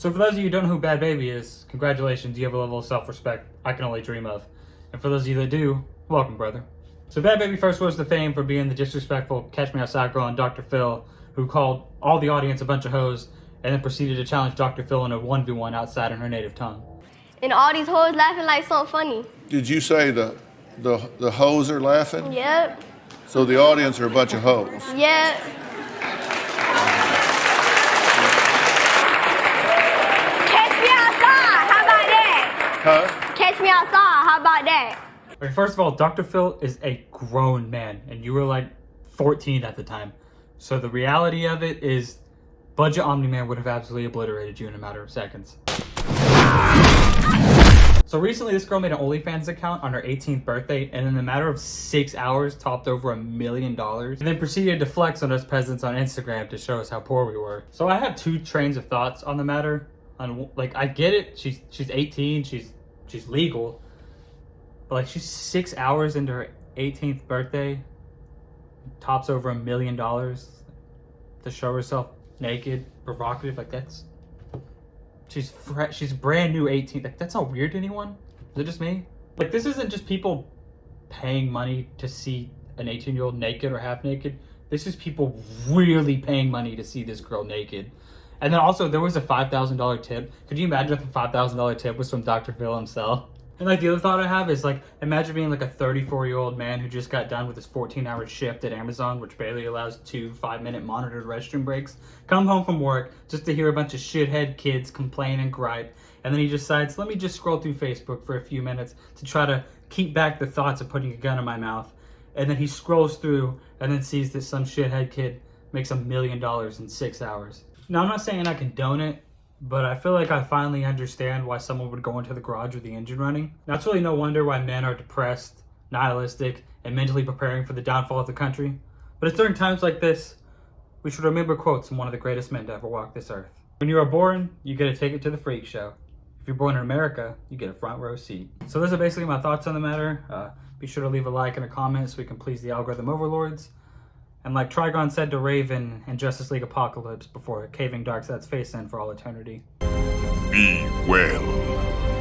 So for those of you who don't know who Bad Baby is, congratulations, you have a level of self-respect I can only dream of. And for those of you that do, welcome, brother. So Bad Baby first rose to fame for being the disrespectful Catch Me Outside girl on Dr.Phil, who called all the audience a bunch of hoes, and then proceeded to challenge Dr.Phil in a 1v1 outside in her native tongue. And all these hoes laughing like something funny. Did you say the hoes are laughing? Yep. So the audience are a bunch of hoes? Yep. Catch me outside. How about that? Huh? Catch me outside. How about that? Okay, first of all, Dr. Phil is a grown man, and you were like 14 at the time. So the reality of it is, Budget Omni-Man would have absolutely obliterated you in a matter of seconds. So recently, this girl made an Onlyfans account on her 18th birthday, and in a matter of 6 hours, topped over $1 million, and then proceeded to flex on us peasants on Instagram to show us how poor we were. So I have two trains of thoughts on the matter. On like, I get it, she's 18, she's legal, but like, she's 6 hours into her 18th birthday, tops over $1 million to show herself naked, provocative. Like, that's. She's brand new 18. Like, that's not weird to anyone? Is it just me? Like, this isn't just people paying money to see an 18-year-old naked or half naked. This is people really paying money to see this girl naked. And then also, there was a $5,000 tip. Could you imagine if the $5,000 tip was from Dr. Phil himself? And like, the other thought I have is like, imagine being like a 34-year-old man who just got done with his 14-hour shift at Amazon, which barely allows 2 5-minute monitored restroom breaks, come home from work just to hear a bunch of shithead kids complain and gripe, and then he decides, let me just scroll through Facebook for a few minutes to try to keep back the thoughts of putting a gun in my mouth. And then he scrolls through and then sees that some shithead kid makes $1 million in 6 hours. Now, I'm not saying I condone it, but I feel like I finally understand why someone would go into the garage with the engine running. Now, it's really no wonder why men are depressed, nihilistic, and mentally preparing for the downfall of the country. But it's during times like this, we should remember quotes from one of the greatest men to ever walk this earth. When you are born, you get a ticket to the freak show. If you're born in America, you get a front row seat. So those are basically my thoughts on the matter. Be sure to leave a like and a comment so we can please the algorithm overlords. And like Trigon said to Raven in Justice League Apocalypse before caving Darkseid's face in for all eternity. Be well.